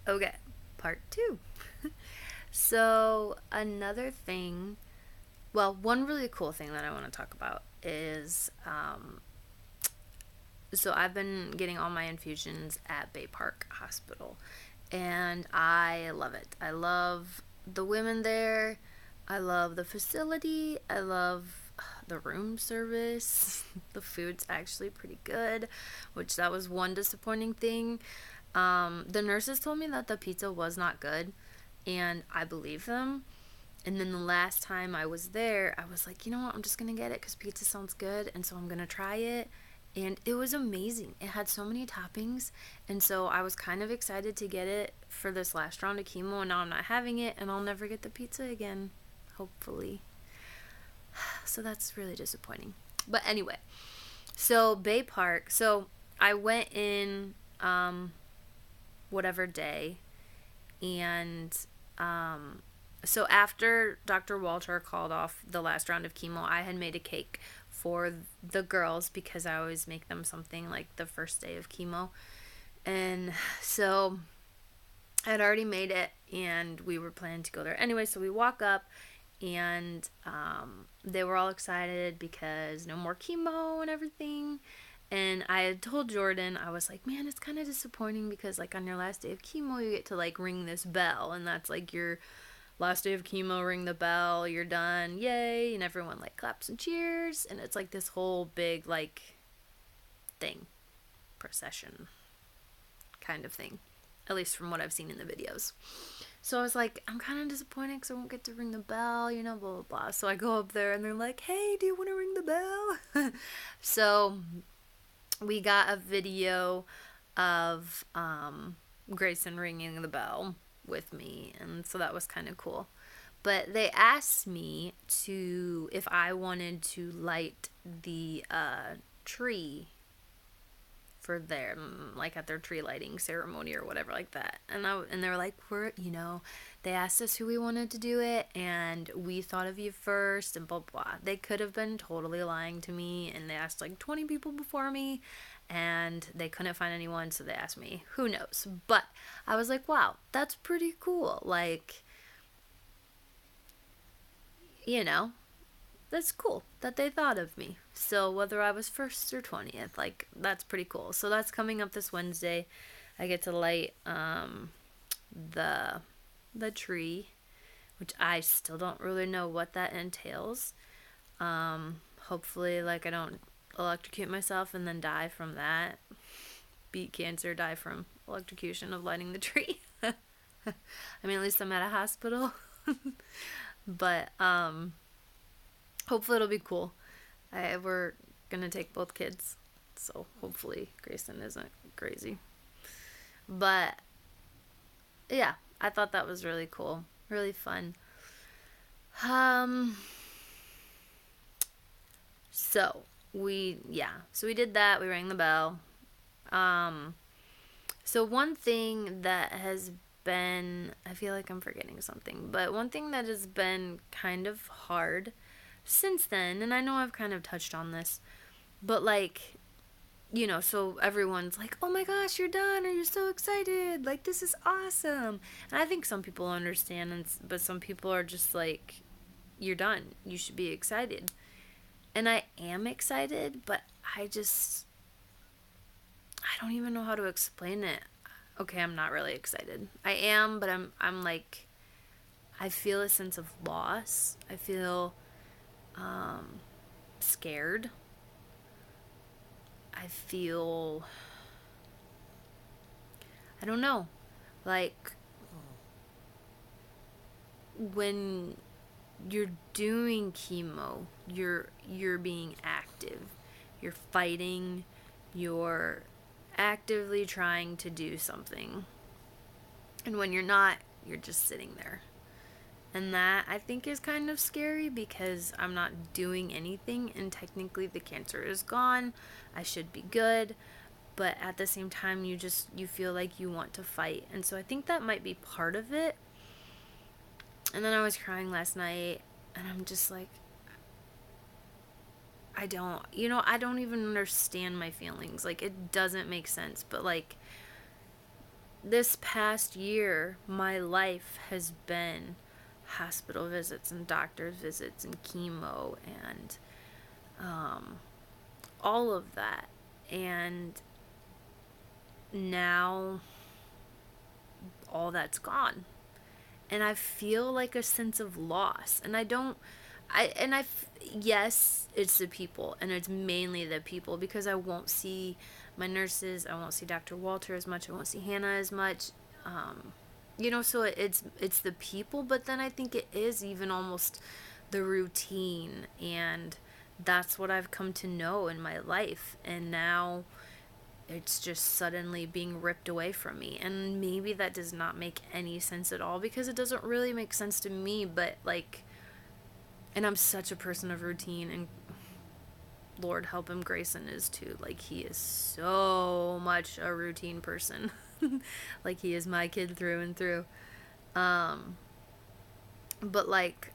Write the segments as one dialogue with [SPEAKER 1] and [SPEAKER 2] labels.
[SPEAKER 1] Okay, part two. So, another thing, well, one really cool thing that I want to talk about is so I've been getting all my infusions at Bay Park Hospital, and I love it. I love the women there. I love the facility. I love the room service. The food's actually pretty good, which that was one disappointing thing. The nurses told me that the pizza was not good, and I believe them. And then the last time I was there, I was like, you know what, I'm just gonna get it because pizza sounds good, and so I'm gonna try it. And it was amazing. It had so many toppings, and so I was kind of excited to get it for this last round of chemo, and now I'm not having it, and I'll never get the pizza again, hopefully. So that's really disappointing. But anyway, so Bay Park, so I went in whatever day, and so after Dr. Walter called off the last round of chemo, I had made a cake for the girls because I always make them something like the first day of chemo. And so I had already made it, and we were planning to go there anyway. So we walk up, and they were all excited because no more chemo and everything. And I had told Jordan, I was like, man, it's kind of disappointing because, like, on your last day of chemo, you get to, like, ring this bell, and that's, like, your last day of chemo, ring the bell, you're done, yay, and everyone, like, claps and cheers, and it's, like, this whole big, like, thing, procession kind of thing, at least from what I've seen in the videos. So I was like, I'm kind of disappointed because I won't get to ring the bell, you know, blah, blah, blah. So I go up there, and they're like, hey, do you want to ring the bell? So we got a video of Grayson ringing the bell with me, and so that was kind of cool. But they asked me to if I wanted to light the tree for their like at their tree lighting ceremony or whatever like that. And they were like, they asked us who we wanted to do it, and we thought of you first, and blah blah. They could have been totally lying to me, and they asked like 20 people before me, and they couldn't find anyone, so they asked me. Who knows? But I was like, wow, that's pretty cool. Like, you know, that's cool that they thought of me. So whether I was first or 20th, like, that's pretty cool. So that's coming up this Wednesday. I get to light the tree, which I still don't really know what that entails. Hopefully, like, I don't electrocute myself and then die from that. Beat cancer, die from electrocution of lighting the tree. I mean, at least I'm at a hospital. But hopefully it'll be cool. We're gonna take both kids, so hopefully Grayson isn't crazy. But yeah, I thought that was really cool, really fun. Um, so so we did that. We rang the bell. Um, so one thing that has been, I feel like I'm forgetting something, but one thing that has been kind of hard since then, and I know I've kind of touched on this, but like, so everyone's like, oh my gosh, you're done, or you're so excited, like, this is awesome. And I think some people understand, but some people are just like, you're done, you should be excited. And I am excited, but I don't even know how to explain it. Okay, I'm not really excited. I am, but I'm like, I feel a sense of loss. I feel scared. I feel, I don't know, like, when you're doing chemo, you're being active. You're fighting, you're actively trying to do something. And when you're not, you're just sitting there. And that, I think, is kind of scary because I'm not doing anything, and technically the cancer is gone. I should be good, but at the same time you feel like you want to fight. And so I think that might be part of it. And then I was crying last night, and I'm just like, I don't even understand my feelings. Like, it doesn't make sense, but like, this past year, my life has been hospital visits and doctor's visits and chemo and all of that. And now all that's gone. And I feel like a sense of loss. And I don't, yes, it's the people. And it's mainly the people because I won't see my nurses. I won't see Dr. Walter as much. I won't see Hannah as much. So it's the people, but then I think it is even almost the routine, and that's what I've come to know in my life, and now it's just suddenly being ripped away from me. And maybe that does not make any sense at all because it doesn't really make sense to me, but like, and I'm such a person of routine, and Lord help him, Grayson is too. Like, he is so much a routine person. Like, he is my kid through and through. But like,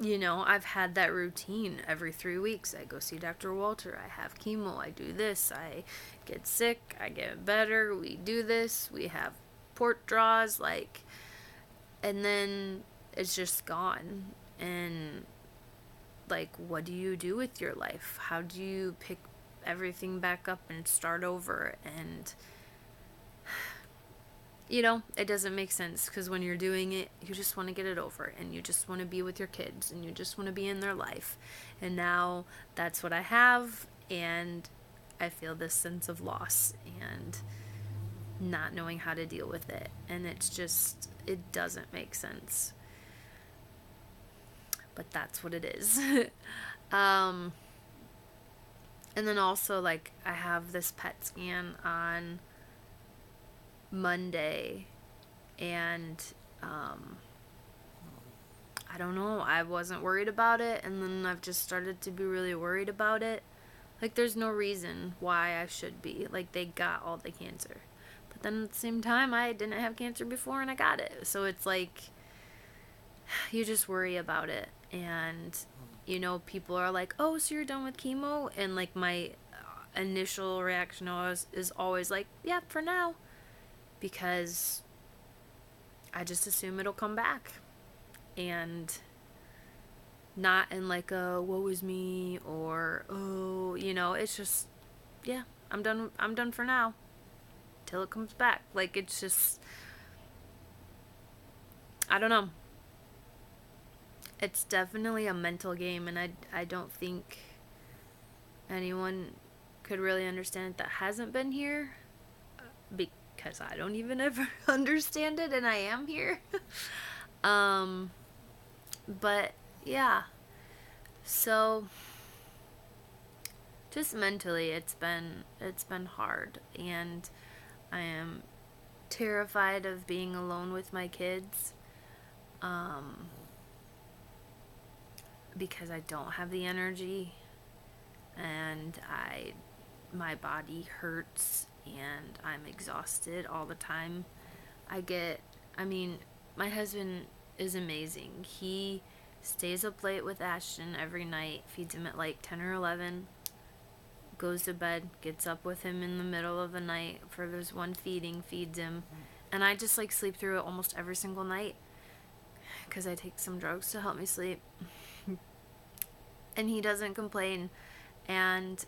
[SPEAKER 1] I've had that routine every 3 weeks. I go see Dr. Walter. I have chemo. I do this. I get sick. I get better. We do this. We have port draws. Like, and then it's just gone. And like, what do you do with your life? How do you pick everything back up and start over? And it doesn't make sense because when you're doing it, you just want to get it over and you just want to be with your kids and you just want to be in their life. And now that's what I have, and I feel this sense of loss and not knowing how to deal with it. And it doesn't make sense. But that's what it is. And then also, like, I have this PET scan on Monday, and I don't know, I wasn't worried about it, and then I've just started to be really worried about it. Like, there's no reason why I should be. Like, they got all the cancer, but then at the same time, I didn't have cancer before and I got it. So it's like, you just worry about it. And people are like, oh, so you're done with chemo? And like, my initial reaction is always like, yeah, for now, because I just assume it'll come back, and not in like a woe is me or it's just, yeah, I'm done for now till it comes back. Like, it's just, I don't know, it's definitely a mental game, and I don't think anyone could really understand it that hasn't been here, because I don't even ever understand it, and I am here. But yeah, so just mentally, it's been hard, and I am terrified of being alone with my kids, because I don't have the energy, and my body hurts, and I'm exhausted all the time. My husband is amazing. He stays up late with Ashton every night, feeds him at like 10 or 11, goes to bed, gets up with him in the middle of the night for this one feeding, feeds him, and I just like sleep through it almost every single night because I take some drugs to help me sleep. And he doesn't complain. And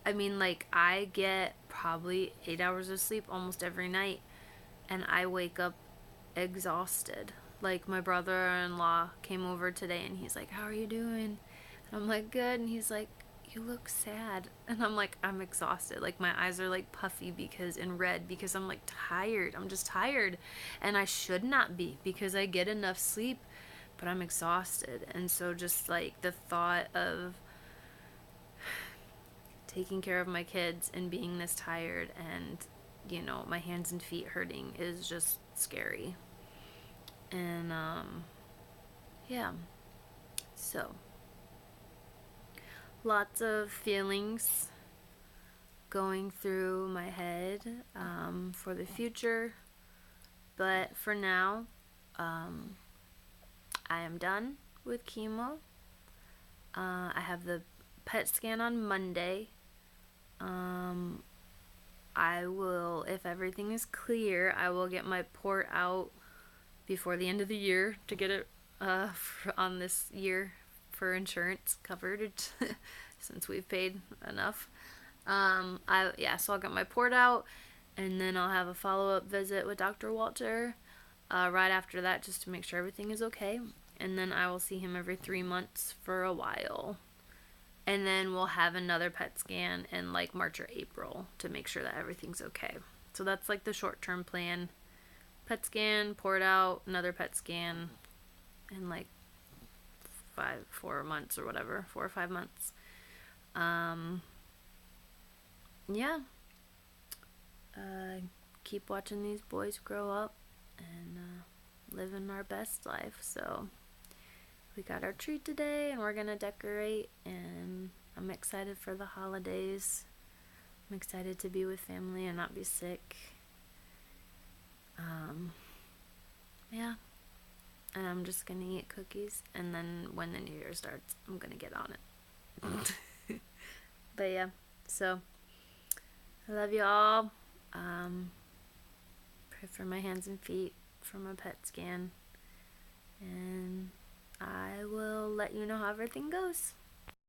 [SPEAKER 1] like, I get probably 8 hours of sleep almost every night, and I wake up exhausted. Like, my brother-in-law came over today, and he's like, how are you doing? And I'm like, good. And he's like, you look sad. And I'm like, I'm exhausted. Like, my eyes are like puffy and red because I'm like tired. I'm just tired, and I should not be because I get enough sleep, but I'm exhausted. And so just like the thought of taking care of my kids and being this tired and my hands and feet hurting is just scary. And yeah, so lots of feelings going through my head for the future, but for now, I am done with chemo. I have the PET scan on Monday. I will, if everything is clear, I will get my port out before the end of the year to get it on this year for insurance covered since we've paid enough. So I'll get my port out, and then I'll have a follow-up visit with Dr. Walter right after that, just to make sure everything is okay. And then I will see him every 3 months for a while. And then we'll have another PET scan in like March or April to make sure that everything's okay. So that's like the short-term plan. PET scan, port out, another PET scan in like 4 months or whatever, 4 or 5 months. Yeah. Keep watching these boys grow up and living our best life. So we got our tree today, and we're gonna decorate, and I'm excited for the holidays. I'm excited to be with family and not be sick. Yeah. And I'm just gonna eat cookies, and then when the new year starts, I'm gonna get on it. But yeah, so I love you all. Pray for my hands and feet for my PET scan, and I will let you know how everything goes.